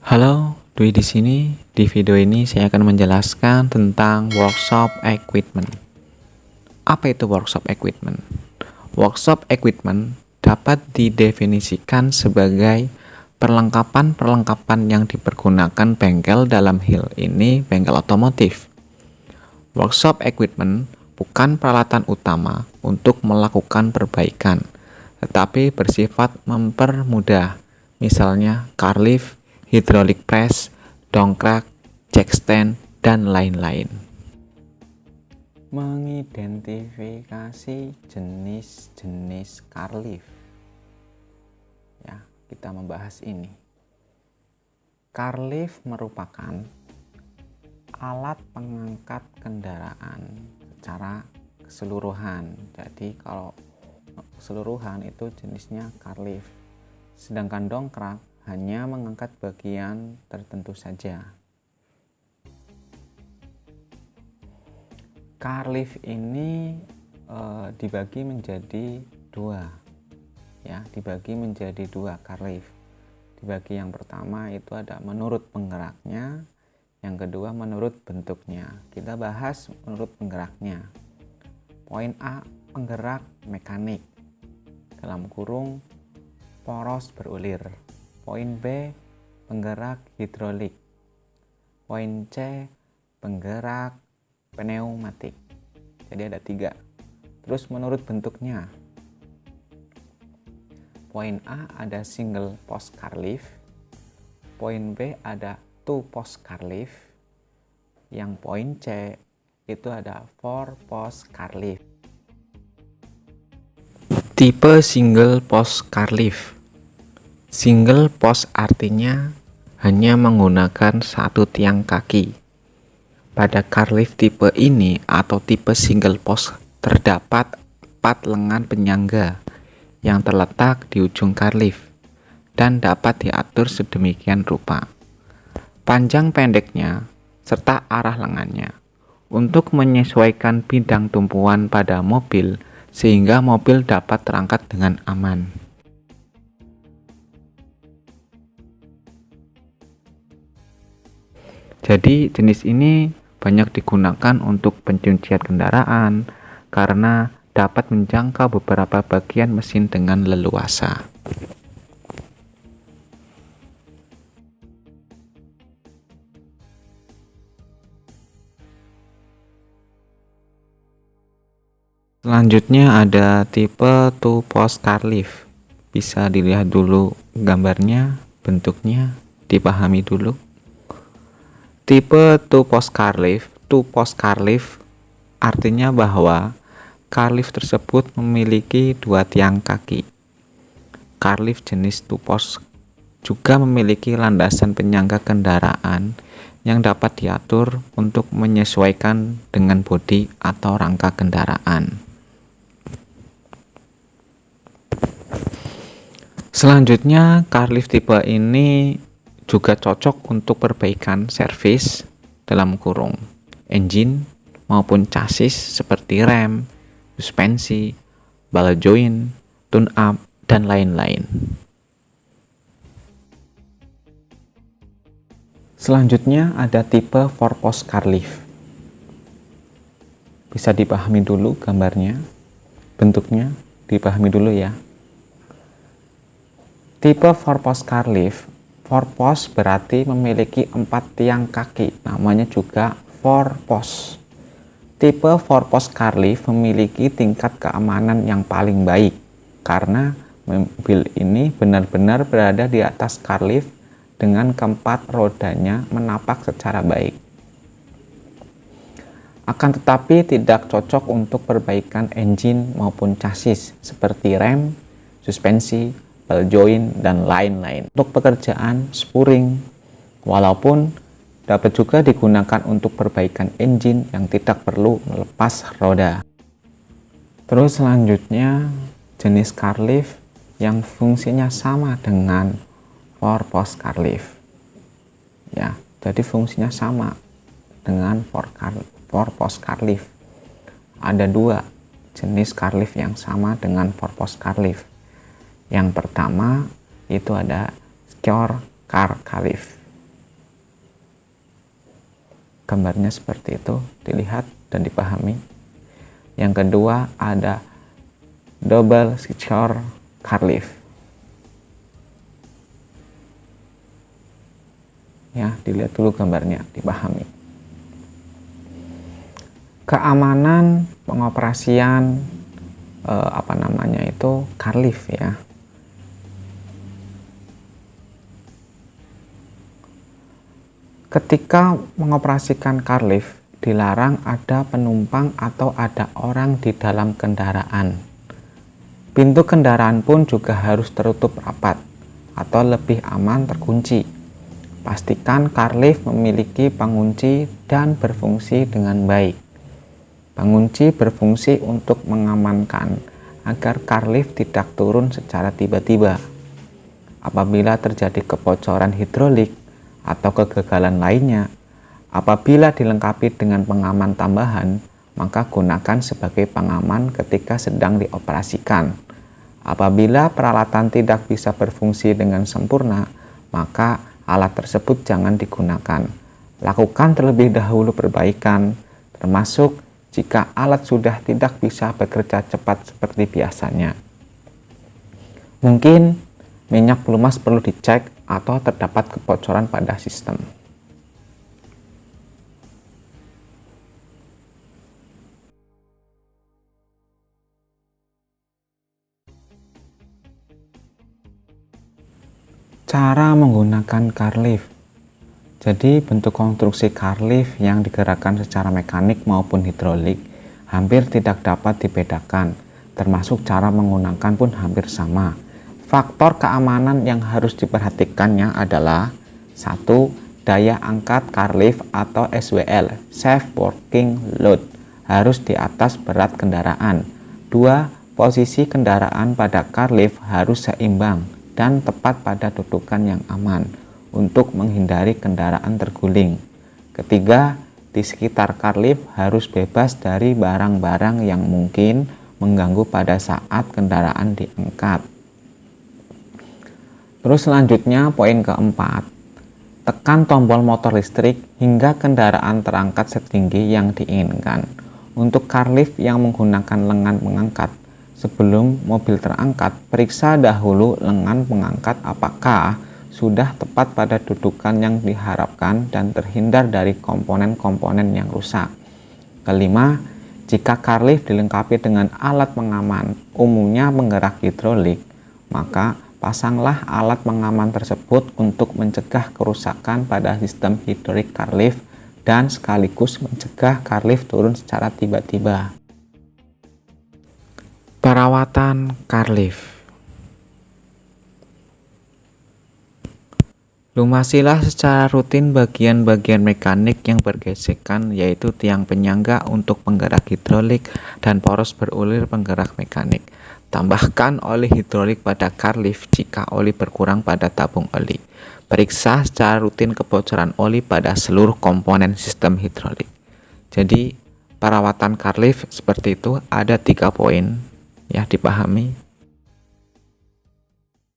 Halo, Dwi di sini. Di video ini saya akan menjelaskan tentang workshop equipment. Apa itu workshop equipment? Workshop equipment dapat didefinisikan sebagai perlengkapan-perlengkapan yang dipergunakan bengkel, dalam hal ini bengkel otomotif. Workshop equipment bukan peralatan utama untuk melakukan perbaikan, tetapi bersifat mempermudah, misalnya car lift, hydraulic press, dongkrak, jack stand, dan lain-lain. Mengidentifikasi jenis-jenis car lift. Ya, kita membahas ini. Car lift merupakan alat pengangkat kendaraan secara keseluruhan. Jadi kalau keseluruhan itu jenisnya car lift. Sedangkan dongkrak hanya mengangkat bagian tertentu saja. Car lift ini dibagi menjadi dua, ya, dibagi menjadi dua car lift. Dibagi yang pertama itu ada menurut penggeraknya, yang kedua menurut bentuknya. Kita bahas menurut penggeraknya. Poin A, penggerak mekanik, dalam kurung poros berulir. Poin B, penggerak hidrolik. Poin C, penggerak pneumatik. Jadi ada 3. Terus menurut bentuknya. Poin A ada single post car lift. Poin B ada two post car lift. Yang poin C itu ada four post car lift. Tipe single post car lift. Single post artinya hanya menggunakan satu tiang kaki. Pada car lift tipe ini atau tipe single post terdapat 4 lengan penyangga yang terletak di ujung car lift dan dapat diatur sedemikian rupa. Panjang pendeknya serta arah lengannya untuk menyesuaikan bidang tumpuan pada mobil sehingga mobil dapat terangkat dengan aman. Jadi jenis ini banyak digunakan untuk pencucian kendaraan karena dapat menjangkau beberapa bagian mesin dengan leluasa. Selanjutnya ada tipe two post car lift. Bisa dilihat dulu gambarnya, bentuknya, dipahami dulu. Tipe two post car lift artinya bahwa car lift tersebut memiliki 2 tiang kaki. Car lift jenis two post juga memiliki landasan penyangga kendaraan yang dapat diatur untuk menyesuaikan dengan bodi atau rangka kendaraan. Selanjutnya, car lift tipe ini juga cocok untuk perbaikan servis, dalam kurung engine maupun chassis seperti rem, suspensi, ball joint, tune up, dan lain-lain. Selanjutnya ada tipe 4-post car lift. Bisa dipahami dulu gambarnya, bentuknya dipahami dulu ya. Tipe 4-post car lift, 4-post berarti memiliki 4 tiang kaki, namanya juga 4-post. Tipe 4-post car lift memiliki tingkat keamanan yang paling baik karena mobil ini benar-benar berada di atas car lift dengan keempat rodanya menapak secara baik. Akan tetapi tidak cocok untuk perbaikan engine maupun chassis seperti rem, suspensi, ball joint, dan lain-lain. Untuk pekerjaan spuring, walaupun dapat juga digunakan untuk perbaikan engine yang tidak perlu melepas roda. Terus selanjutnya jenis car lift yang fungsinya sama dengan 4-post car lift. Ya, jadi fungsinya sama dengan 4-post car lift. Ada 2 jenis car lift yang sama dengan 4-post car lift. Yang pertama itu ada Skyor car lift. gambarnya seperti itu, dilihat dan dipahami. Yang kedua ada double secure car lift. Ya, dilihat dulu gambarnya, dipahami. Keamanan pengoperasian car lift ya. Ketika mengoperasikan car lift, dilarang ada penumpang atau ada orang di dalam kendaraan. Pintu kendaraan pun juga harus tertutup rapat atau lebih aman terkunci. Pastikan car lift memiliki pengunci dan berfungsi dengan baik. Pengunci berfungsi untuk mengamankan agar car lift tidak turun secara tiba-tiba. Apabila terjadi kebocoran hidrolik atau kegagalan lainnya, apabila dilengkapi dengan pengaman tambahan, maka gunakan sebagai pengaman ketika sedang dioperasikan. Apabila peralatan tidak bisa berfungsi dengan sempurna, maka alat tersebut jangan digunakan. Lakukan terlebih dahulu perbaikan, termasuk jika alat sudah tidak bisa bekerja cepat seperti biasanya. Mungkin minyak pelumas perlu dicek atau terdapat kebocoran pada sistem. Cara menggunakan car lift. Jadi bentuk konstruksi car lift yang digerakkan secara mekanik maupun hidrolik hampir tidak dapat dibedakan, termasuk cara menggunakan pun hampir sama. Faktor keamanan yang harus diperhatikannya adalah 1. Daya angkat car lift atau SWL, Safe Working Load, harus di atas berat kendaraan. 2. Posisi kendaraan pada car lift harus seimbang dan tepat pada dudukan yang aman untuk menghindari kendaraan terguling. 3. Di sekitar car lift harus bebas dari barang-barang yang mungkin mengganggu pada saat kendaraan diangkat. Terus selanjutnya poin keempat, tekan tombol motor listrik hingga kendaraan terangkat setinggi yang diinginkan. Untuk car lift yang menggunakan lengan pengangkat, sebelum mobil terangkat, periksa dahulu lengan pengangkat apakah sudah tepat pada dudukan yang diharapkan dan terhindar dari komponen-komponen yang rusak. Kelima, jika car lift dilengkapi dengan alat pengaman, umumnya penggerak hidrolik, maka pasanglah alat pengaman tersebut untuk mencegah kerusakan pada sistem hidrolik car lift dan sekaligus mencegah car lift turun secara tiba-tiba. Perawatan car lift. Lumasilah secara rutin bagian-bagian mekanik yang bergesekan, yaitu tiang penyangga untuk penggerak hidrolik dan poros berulir penggerak mekanik. Tambahkan oli hidrolik pada car lift jika oli berkurang pada tabung oli. Periksa secara rutin kebocoran oli pada seluruh komponen sistem hidrolik. Jadi perawatan car lift seperti itu, ada 3 poin ya, dipahami.